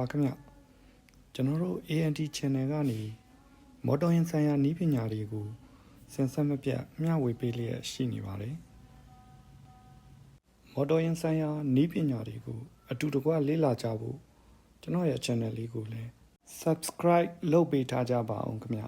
ပါခင်ဗျကျွန်တော်တို့ ANT channel ကနေမော်တော်ယာဉ်ဆိုင်ရာနည်းပညာတွေကိုစင်ဆက်မပြတ်မျှဝေပေးလျက်ရှိနေပါတယ်မော်တော်ယာဉ်ဆိုင်ရာနည်းပညာတွေကိုအတူတကွလေ့လာကြဖို့ကျွန်တော်ရဲ့ channel လေးကိုလည်း subscribe လုပ်ပေးထားကြပါအောင်ခင်ဗျ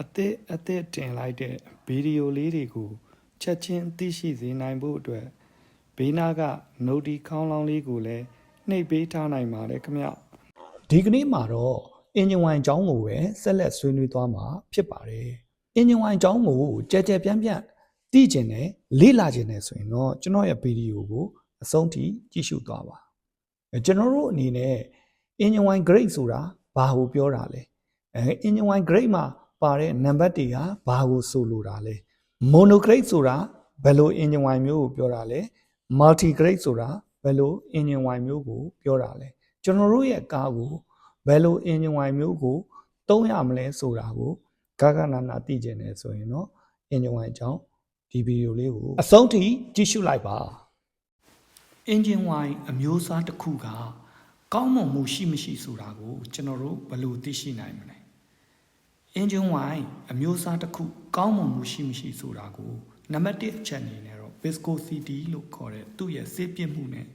အသစ်တင်လိုက်တဲ့ဗီဒီယိုလေးတွေကိုချက်ချင်းသိရှိစေနိုင်ဖို့အတွက်ဘေးနားက note ခေါင်းလောင်းလေးကိုလည်းနှိပ်ပေးထားနိုင်ပါတယ်ခင်ဗျဒီကနေ့မှာတော့အင်ဂျင်ဝိုင်အကြောင်းကိုပဲဆက်လက်ဆွေးနွေးသွားမှာဖြစ်ပါတယ်အင်ဂျင်ဝိုင်အကြောင်းကိုကြဲကြဲပြန့်ပြန့်သိကျင်တယ်လေ့လာကျင်တယ်ဆိုရင်တော့ကျွန်တော်ရဲ့ဗီဒီယိုကိုအဆုံးထိကြည့်ရှုသွားပါကျွန်တော်တို့အနေနဲ့အင်ဂျင်ဝိုင် grade ဆိုတာဘာကိုပြောတာလဲအင်ဂျင်ဝိုင် grade မှာပါတဲ့နံပါတ်တွေကဘာကိုဆိုလိုတာလဲ mono grade ဆိုတာဘယ်လိုအင်ဂျင်ဝိုင်မျိုးကိုပြောတာလဲ multi grade ဆိုတာဘယ်လိုအင်ဂျင်ဝိုင်မျိုးကိုပြောတာလဲကျွန်တော်တို့ရဲ့ကားကိုဘယ်လိုအင်ဂျင်ဝိုင်မျိုးကိုသုံးရမလဲဆိုတာကိုဂဂနာနာသိကျင်တယ်ဆိုရင်တော့အင်ဂျင်ဝိုင်အကြောင်းဒီဗီဒီယိုလေးကိုအဆုံးထိကြည့်ရှုလိုက်ပါအင်ဂျင်ဝိုင်အမျိုးအစားတစ်ခုကကောင်းမွန်မှုရှိမရှိဆိုတာကိုကျွန်တော်တို့ဘယ်လိုသိရှိနိုင်မလဲအင်ဂျင်ဝိုင်အမျိုးအစားတစ်ခုကောင်းမွန်မှုရှိမရှိဆိုတာကိုနံပါတ်1အချက်အနေနဲ့တော့ viscosity လို့ခေါ်တဲ့သူ့ရဲ့စေးပြစ်မှုနဲ့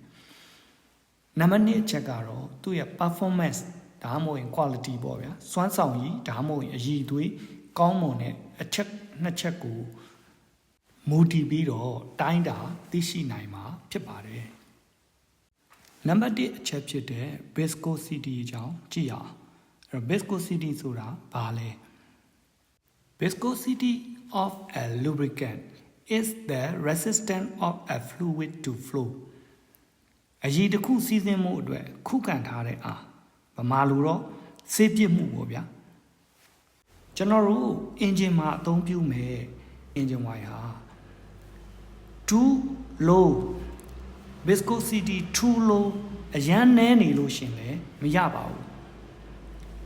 နံပါတ်2အချက်ကတော့သူ့ရဲ့ performance ဒါမှမဟုတ်ရင် quality ပေါ့ဗျာစွမ်းဆောင်ရည်ဒါမှမဟုတ်ရင်အရည်အသွေးကောင်းမွန်တဲ့အချက်နှစ်ချက်ကိုမူတည်ပြီးတော့တိုင်းတာသိရှိနိုင်မှာဖြစ်ပါတယ်နံပါတ်1အချက်ဖြစ်တဲ့ viscosity အကြောင်းကြည့်ရအောင်အဲ့တော့ viscosity ဆိုတာဘာလဲ viscosity of a lubricant is the resistance of a fluid to flow အရည်တစ်ခုစီးဆင်းမှုအတွက်ခုခံထားတဲ့အားဗမာလိုတော့စေးပြစ်မှုပေါ့ဗျာကျွန်တော်တို့အင်ဂျင်မှာအသုံးပြုမယ်အင်ဂျင်ဝိုင်ဟာ too low viscosity too low အရန်နည်းနေလို့ရှင်လည်းမရပါဘူး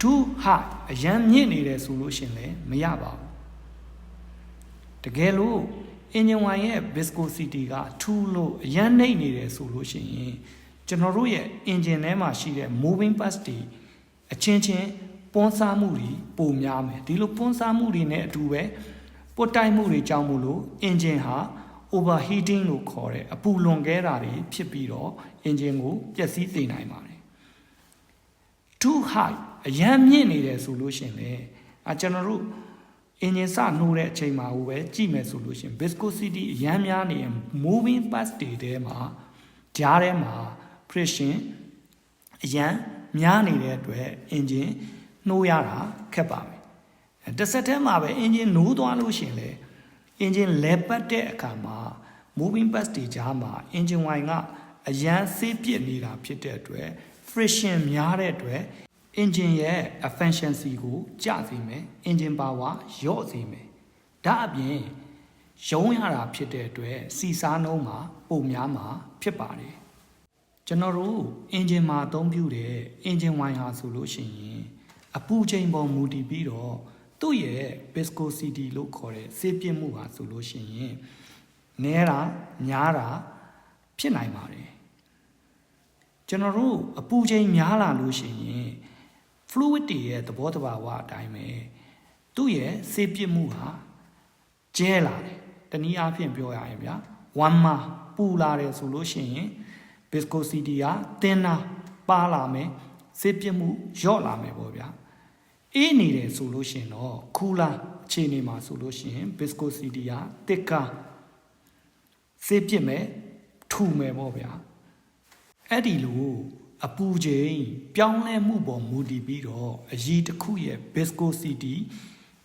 too high အရန်မြင့်နေတယ်ဆိုလို့ရှင်လည်းမရပါဘူးတကယ်လို့အင်ဂျင်ဝိုင်ရဲ့ viscosity က too low အရန်နှိမ့်နေတယ်ဆိုလို့ရှိရင်ကျွန်တော်တို့ရဲ့ engine ထဲမှာရှိတဲ့ moving parts တွေအချင်းချင်းပွန်းစားမှုတွေပိုများမယ်ဒီလိုပွန်းစားမှုတွေနဲ့အတူပဲပွတ်တိုက်မှုတွေကြောင့်မို့လို့ engine ဟာ overheating လို့ခေါ်တဲ့အပူလွန်ကဲတာတွေဖြစ်ပြီးတော့ engine ကိုပျက်စီးစေနိုင်ပါတယ် too high အရန်မြင့်နေတယ်ဆိုလို့ရှိရင်လေကျွန်တော်တို့အင်ဂျင်စနှိုးတဲ့အချိန်မှာဟိုပဲကြည့်မယ်ဆိုလို့ရှိရင် viscosity အရန်များနေရင် moving parts တွေထဲမှာကြားထဲမှာ friction အရန်များနေတဲ့အတွက် engine နှိုးရတာခက်ပါမယ်တစ်ဆက်တည်းမှာပဲ engine နှိုးသွားလို့ရှိရင်လေ engine လဲပတ်တဲ့အခါမှာ moving parts တွေကြားမှာ engine wine ကအရန်ဆေးပြစ်နေတာဖြစ်တဲ့အတွက် friction များတဲ့အတွက် engine ရဲ့ efficiency ကိုကျစေမယ် engine power လျော့စေမယ်ဒါအပြင်ရုံးရတာဖြစ်တဲ့အတွက်စီစားနှုန်းမှာပုံများမှာဖြစ်ပါတယ်ကျွန်တော်တို့ engine မှာအသုံးပြုတဲ့ engine wine ဟာဆိုလို့ရှိရင်အပူချိန်ပေါ်မူတည်ပြီးတော့သူ့ရဲ့ viscosity လို့ခေါ်တဲ့စေးပြစ်မှုဟာဆိုလို့ရှိရင်နည်းတာများတာဖြစ်နိုင်ပါတယ်ကျွန်တော်တို့အပူချိန်များလာလို့ရှိရင် fluid တွေရဲ့သဘောတဘာဝအတိုင်းပဲသူ့ရဲ့စေးပြစ်မှုဟာကျဲလာတယ်တနည်းအားဖြင့်ပြောရရင်ဗျာ1မှာပူလာတယ်ဆိုလို့ရှိရင် viscosity ကတင်းတာပါလာမယ်စေးပြစ်မှုလျော့လာမယ်ပေါ့ဗျာအေးနေတယ်ဆိုလို့ရှိရင်တော့ခူလာအခြေအနေမှာဆိုလို့ရှိရင် viscosity ကတစ်ကာစေးပြစ်မယ်ထူမယ်ပေါ့ဗျာအဲ့ဒီလိုအပူချိန်ပြောင်းလဲမှုပေါ်မူတည်ပြီးတော့အရည်တစ်ခုရဲ့ viscosity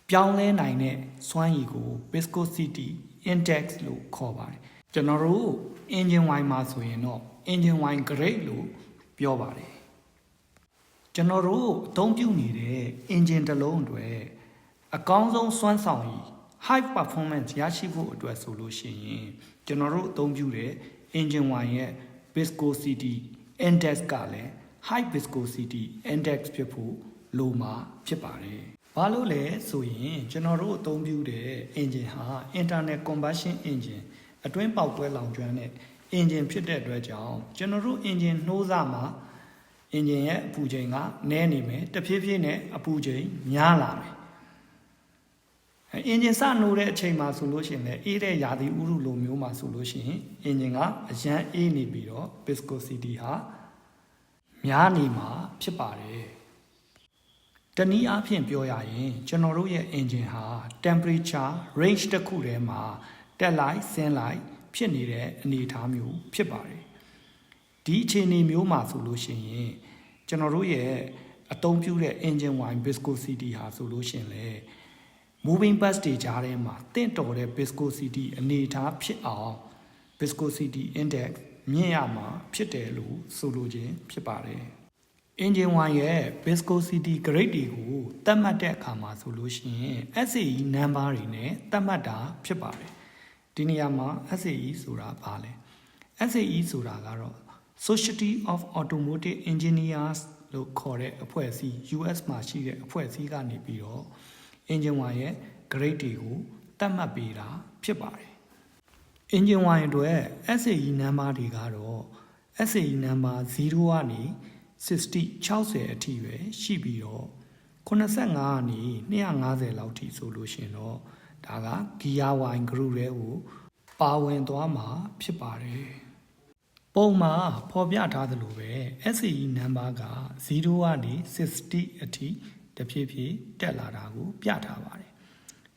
ပြောင်းလဲနိုင်တဲ့စွမ်းရည်ကို viscosity index လို့ခေါ်ပါတယ်ကျွန်တော်တို့ engine wine မှာဆိုရင်တော့ engine wine grade လို့ပြောပါတယ်ကျွန်တော်တို့အသုံးပြုနေတဲ့ engine တစ်လုံးအတွက်အကောင်းဆုံးစွမ်းဆောင်ရည် high performance ရရှိဖို့အတွက်ဆိုလို့ရှိရင်ကျွန်တော်တို့အသုံးပြုတဲ့ engine wine ရဲ့ viscosity index ကလည်း high viscosity index ဖြစ်ဖို့လိုမှာဖြစ်ပါတယ်။ဘာလို့လဲဆိုရင်ကျွန်တော်တို့အသုံးပြုတဲ့ engine ဟာ internal combustion engine အတွင်းပေါက်ကွဲလောင်ကျွမ်းတဲ့ engine ဖြစ်တဲ့အတွက်ကြောင့်ကျွန်တော်တို့ engine နှိုးစမှာ engine ရဲ့အပူချိန်ကနည်းနေမယ်တဖြည်းဖြည်းနဲ့အပူချိန်များလာမယ်အင်ဂျင်စနိုးတဲ့အချိန်မှာဆိုလို့ရှိရင်လည်းအေးတဲ့ရာသီဥတုလိုမျိုးမှာဆိုလို့ရှိရင်အင်ဂျင်ကအရန်အေးနေပြီးတော့ viscosity ဟာများနေမှာဖြစ်ပါတယ်တနည်းအားဖြင့်ပြောရရင်ကျွန်တော်တို့ရဲ့ engine ဟာ temperature range တစ်ခုထဲမှာတက်လိုက်ဆင်းလိုက်ဖြစ်နေတဲ့အနေအထားမျိုးဖြစ်ပါတယ်ဒီအခြေအနေမျိုးမှာဆိုလို့ရှိရင်ကျွန်တော်တို့ရဲ့အသုံးပြုတဲ့ engine wine viscosity ဟာဆိုလို့ရှိရင်လေ moving parts တွေကြားထဲမှာတင့်တော်တဲ့ viscosity အနေအထားဖြစ်အောင် viscosity index မြင့်ရမှာဖြစ်တယ်လို့ဆိုလိုခြင်းဖြစ်ပါတယ်engine wine ရဲ့ viscosity grade တွေကိုသတ်မှတ်တဲ့အခါမှာဆိုလို့ရှိရင် SAE number တွေနဲ့သတ်မှတ်တာဖြစ်ပါတယ်ဒီနေရာမှာ SAE ဆိုတာဘာလဲ SAE ဆိုတာကတော့ Society of Automotive Engineers လို့ခေါ်တဲ့အဖွဲ့အစည်း US မှာရှိတဲ့အဖွဲ့အစည်းကနေပြီးတော့ engine wine ရဲ့ grade တွေကိုသတ်မှတ်ပေးတာဖြစ်ပါတယ် engine wine အတွက် SAE number တွေကတော့ SAE number 0ကနေ60အထိပဲရှိပြီးတော့85ကနေ250လောက်ထိဆိုလို့ရှင်တော့ဒါက gear wine group တွေကိုပါဝင်သွားမှာဖြစ်ပါတယ်ပုံမှာဖော်ပြထားသလိုပဲ SAE number က0ကနေ60အထိတဖြည်းဖြည်းတက်လာတာကိုပြထားပါတယ်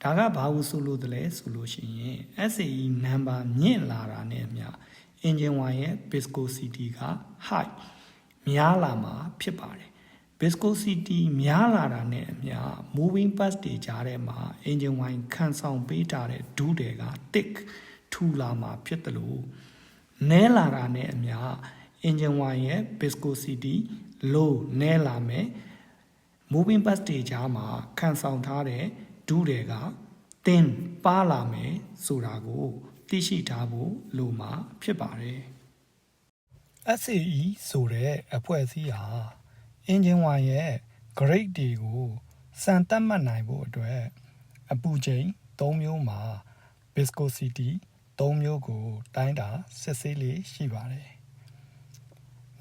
ဒါကဘာလို့ဆိုလို့တလဲဆိုလို့ရှိရင် SAE number မြင့်လာတာနဲ့အမျှ engine wine ရဲ့ viscosity က high များလာမှာဖြစ်ပါတယ် viscosity များလာတာနဲ့အမျှ moving parts တွေကြားထဲမှာ engine wine ခံဆောင်ပေးထားတဲ့ဒူးတွေက thick ထူလာမှာဖြစ်တယ်လို့နည်းလာတာနဲ့အမျှ engine wine ရဲ့ viscosity low နည်းလာမယ် moving parts တွေကြားမှာခံဆောင်ထားတဲ့ဒူးတွေက thin ပါလာမယ်ဆိုတာကိုသိရှိထားဖို့လိုမှာဖြစ်ပါတယ် SAE ဆိုတဲ့အဖွဲ့အစည်းဟာ engine wine ရဲ့ grade တွေကိုစံသတ်မှတ်နိုင်ဖို့အတွက်အပူချိန်3မျိုးမှာ viscosity 3မျိုးကိုတိုင်းတာစစ်ဆေးလေးရှိပါတယ်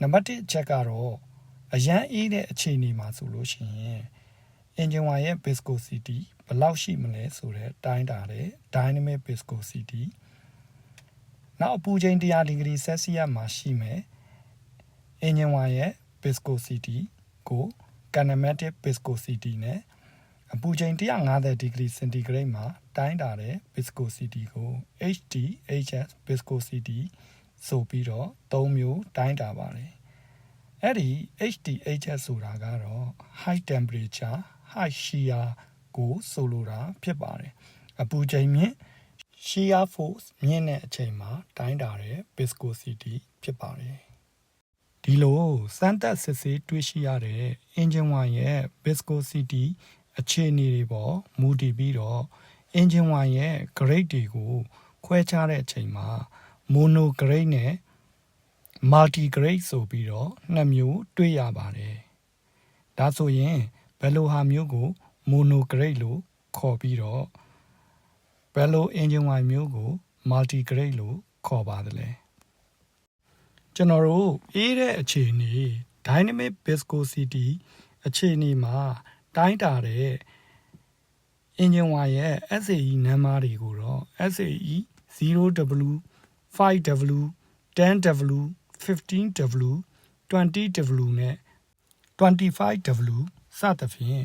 နံပါတ်1အချက်ကတော့အရန်အေးတဲ့အခြေအနေမှာဆိုလို့ရှိရင် engine wine ရဲ့ viscosity ဘယ်လောက်ရှိမလဲဆိုတဲ့တိုင်းတာတဲ့ dynamic viscosity နောက်အပူချိန်100 ဒီဂရီ Celsius မှာရှိမယ် engine wine ရဲ့ viscosity ကို kinematic viscosity နဲ့အပူချိန်150 ဒီဂရီ centigrade မှာတိုင်းတာတဲ့ viscosity ကို HDHS viscosity ဆိုပြီးတော့3မျိုးတိုင်းတာပါတယ်အဲ့ဒီ HDHS ဆိုတာကတော့ high temperature high shear ကိုဆိုလိုတာဖြစ်ပါတယ်အပူချိန်မြင့် shear force မြင့်တဲ့အချိန်မှာတိုင်းတာတဲ့ viscosity ဖြစ်ပါတယ်ဒီလိုစမ်းသပ်စစ်ဆေးတွေ့ရှိရတဲ့ engine wine ရဲ့ viscosity အခြေအနေတွေပေါ်မူတည်ပြီးတော့ engine wine ရဲ့ grade တွေကိုခွဲခြားတဲ့အချိန်မှာ mono grade နဲ့ multi grade ဆိုပြီးတော့နှစ်မျိုးတွေ့ရပါတယ်ဒါဆိုရင်ဘယ်လိုဟာမျိုးကို mono grade လို့ခေါ်ပြီးတော့ဘယ်လို engine wine မျိုးကို multi grade လို့ခေါ်ပါသလဲကျွန်တော်တို့အေးတဲ့အခြေအနေ dynamic viscosity အခြေအနေမှာတိုင်းတာတဲ့ engine wine ရဲ့ SAE number တွေကိုတော့ SAE 0W 5W 10W 15W 20W နဲ့ 25W စသဖြင့်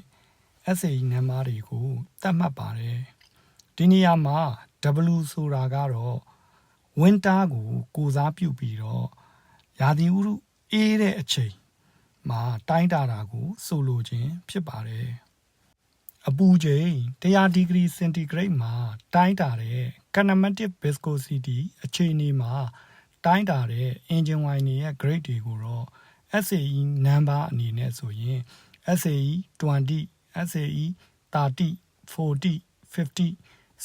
SAE number တွေကိုသတ်မှတ်ပါတယ်ဒီနေရာမှာ W ဆိုတာကတော့ winter ကိုစားပြုပြီးတော့ရာသီဥတုအေးတဲ့အချိန်မှာတိုင်းတာတာကိုဆိုလိုခြင်းဖြစ်ပါတယ်အပူချိန်100 ဒီဂရီ centigrade မှာတိုင်းတာတဲ့ kinematic viscosity အခြေအနေမှာတိုင်းတာတဲ့ engine wine ရဲ့ grade တွေကိုတော့ SAE number အနေနဲ့ဆိုရင် SAE 20 SAE 30 40 50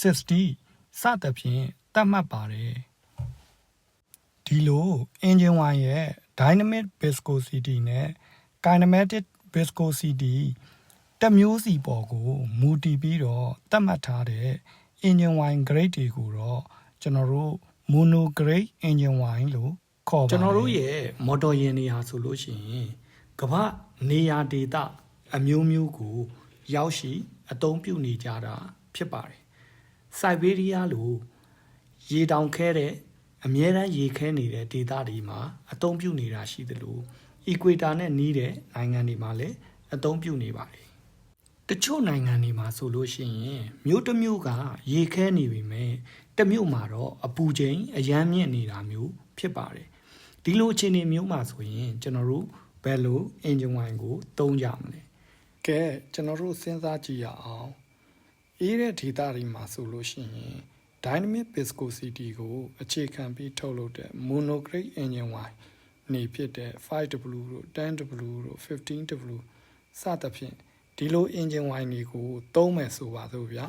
60 စသဖြင့်သတ်မှတ်ပါတယ်ဒီလို engine wine ရဲ့ dynamic viscosity နဲ့ kinematic viscosity တစ်မျိုးစီပေါ်ကိုမူတည်ပြီးတော့သတ်မှတ်ထားတဲ့ engine wine grade တွေကိုတော့ကျွန်တော်တို့ mono grade engine wine လို့ခေါ်ပါတယ်ကျွန်တော်တို့ရဲ့ motor ယာဉ်တွေဟာဆိုလို့ရှိရင် ကမ္ဘာနေရာဒေသအမျိုးမျိုးကိုရောက်ရှိအသုံးပြုနေကြတာဖြစ်ပါတယ်။စိုက်ဘေးရီးယားလိုရေတောင်ခဲတဲ့အမြဲတမ်းရေခဲနေတဲ့ဒေသတွေမှာအသုံးပြုနေတာရှိသလိုအီကွေတာနဲ့နီးတဲ့နိုင်ငံတွေမှာလည်းအသုံးပြုနေပါတယ်။တချို့နိုင်ငံတွေမှာဆိုလို့ရှိရင်မြို့တစ်မြို့ကရေခဲနေပြီမဲ့တစ်မြို့မှာတော့အပူချိန်အရမ်းမြင့်နေတာမျိုးဖြစ်ပါတယ်။ဒီလိုအခြေအနေမျိုးမှာဆိုရင်ကျွန်တော်တို့ဘယ်လိုအင်ဂျင်ဝိုင်ကိုသုံးကြမလဲ။ကဲကျွန်တော်တို့စဉ်းစားကြည့်ရအောင်။အေးတဲ့ဒေသတွေမှာဆိုလို့ရှိရင် dynamic viscosity ကိုအခြေခံပြီးထုတ်လုပ်တဲ့ monocrate engine wine နေဖြစ်တဲ့ 5W တို့ 10W တို့ 15W စသဖြင့်ဒီလို engine wine တွေကိုသုံးမယ်ဆိုပါစို့ဗျာ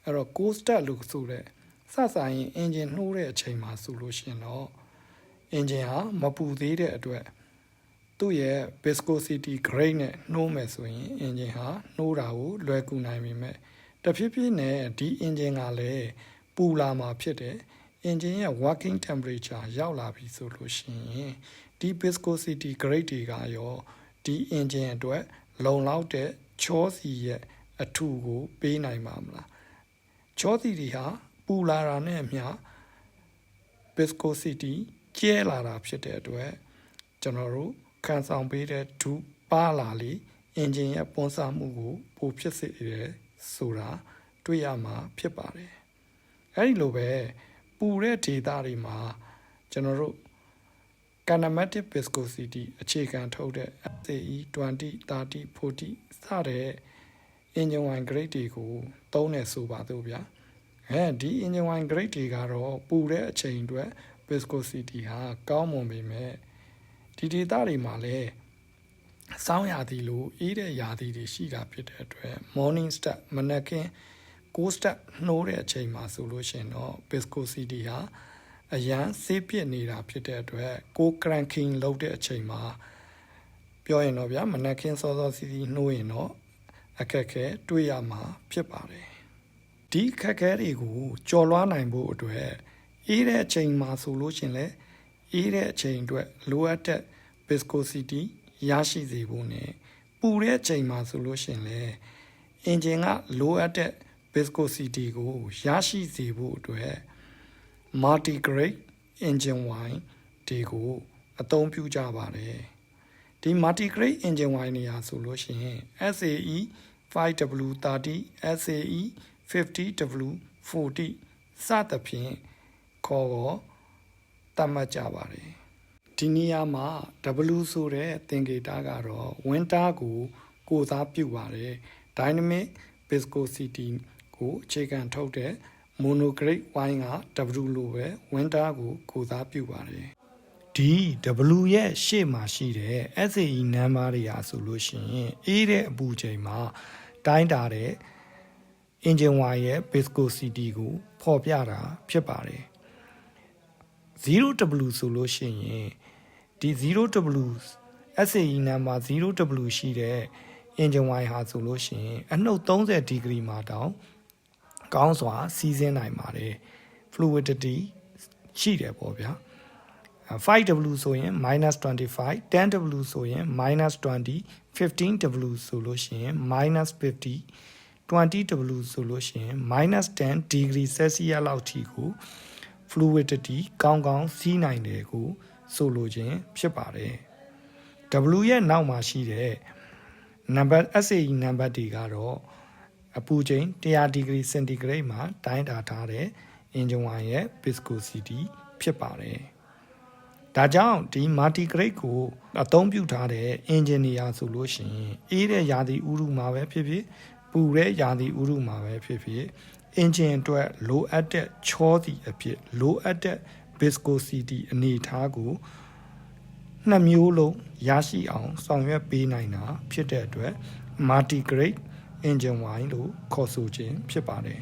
အဲ့တော့ cold start လို့ဆိုတဲ့စစရင် engine နှိုးတဲ့အချိန်မှာဆိုလို့ရှိရင်တော့ engine ဟာမပူသေးတဲ့အတွက်သူ့ရဲ့ viscosity grade နဲ့နှိုးမယ်ဆိုရင် engine ဟာနှိုးတာကိုလွယ်ကူနိုင်ပေမဲ့တဖြည်းဖြည်းနဲ့ဒီ engine ကလည်းပူလာမှာဖြစ်တယ် engine ရဲ့ working temperature ရောက်လာပြီဆိုလို့ရှိရင်ဒီ viscosity grade တွေကရောဒီ engine အတွက်လုံလောက်တဲ့ချောစီရဲ့အထူကိုပေးနိုင်ပါမလားချောစီတွေဟာပူလာတာနဲ့အမျှ viscosity ကျဲလာတာဖြစ်တဲ့အတွက်ကျွန်တော်တို့ခံဆောင်ပေးတဲ့ဒုပါလာလေ engine ရဲ့ပွန်းစားမှုကိုပိုဖြစ်စေတယ်ဆိုတာတွေ့ရမှာဖြစ်ပါတယ်အဲဒီလိုပဲပူတဲ့ဒေသတွေမှာကျွန်တော်တို့ kinematic viscosity အခြေခံထုတ်တဲ့ SAE 20 30 40 စတဲ့ engine wine grade တွေကိုသုံးနေဆိုပါတော့ဗျာဒီ engine wine grade တွေကတော့ပူတဲ့အချိန်အတွက် viscosity ဟာကောင်းမွန်ပေမဲ့ဒီဒေသတွေမှာလည်းစောင်းရာသီလိုအေးတဲ့ရာသီတွေရှိတာဖြစ်တဲ့အတွက် morning start မနက်ခင်းcold start နှိုးတဲ့အချိန်မှာဆိုလို့ရှိရင်တော့ viscosity ဟာအရန်ဆေးပြစ်နေတာဖြစ်တဲ့အတွက်ကို cranking လုပ်တဲ့အချိန်မှာပြောရင်တော့ဗျာမနက်ခင်းစောစောစီးစီးနှိုးရင်တော့အခက်ခဲတွေ့ရမှာဖြစ်ပါတယ်ဒီခက်ခဲတွေကိုကြော်လွှားနိုင်ဖို့အတွက်အေးတဲ့အချိန်မှာဆိုလို့ရှိရင်လည်းအေးတဲ့အချိန်အတွက်လိုအပ်တဲ့ viscosity ရရှိစေဖို့ ਨੇ ပူတဲ့အချိန်မှာဆိုလို့ရှိရင်လည်း engine ကလိုအပ်တဲ့ viscosity ကိုရရှိစေဖို့အတွက် multi grade engine wine တွေကိုအသုံးပြုကြပါတယ်ဒီ multi grade engine wine တွေဟာဆိုလို့ရှိရင် SAE 5W 30 SAE 50W 40 စသဖြင့်ခေါ်သတ်မှတ်ကြပါတယ်ဒီနေရာမှာ W ဆိုတဲ့သင်္ကေတကတော့ winter ကိုစားပြုပါတယ် dynamic viscosity ကိုအခြေခံထုတ်တဲ့ monograde wine က W လိုပဲ winter ကိုစားပြုပါတယ်ဒီ W ရဲ့ရှေ့မှာရှိတဲ့ SAE number တွေဟာဆိုလို့ရှိရင်အေးတဲ့အပူချိန်မှာတိုင်းတာတဲ့ engine wine ရဲ့ viscosity ကိုဖော်ပြတာဖြစ်ပါတယ် 0W ဆိုလို့ရှိရင်ဒီ 0W SAE number 0W ရှိတဲ့ engine wine ဟာဆိုလို့ရှိရင်အနှုတ်30ဒီဂရီမှာတောင်ကောင်းစွာစီးဆင်းနိုင်ပါတယ် fluidity ရှိတယ်ပေါ့ဗျာ 5W ဆိုရင် -25 10W ဆိုရင် -20 15W ဆိုလို့ရှိရင် -50 20W ဆိုလို့ရှိရင် -10 degree Celsius လောက်ထိကို fluidity ကောင်းကောင်းစီးနိုင်တယ်ကိုဆိုလိုခြင်းဖြစ်ပါတယ် W ရဲ့နောက်မှာရှိတဲ့ number SAE number တွေကတော့အပူချိန်100 degree centigrade မှာတိုင်းတာထားတဲ့ engine wine ရဲ့ viscosity ဖြစ်ပါတယ်ဒါကြောင့်ဒီ multi grade ကိုအသုံးပြုထားတဲ့ engine တွေအားဆိုလို့ရှိရင်အေးတဲ့ရာသီဥတုမှာပဲဖြစ်ဖြစ်ပူတဲ့ရာသီဥတုမှာပဲဖြစ်ဖြစ် engine အတွက်လိုအပ်တဲ့ချောစီအဖြစ်လိုအပ်တဲ့ viscosity အနေအထားကိုနှစ်မျိုးလုံးရရှိအောင်ဆောင်ရွက်ပေးနိုင်တာဖြစ်တဲ့အတွက် multi grade engine wine လို့ခေါ်ဆိုခြင်းဖြစ်ပါတယ်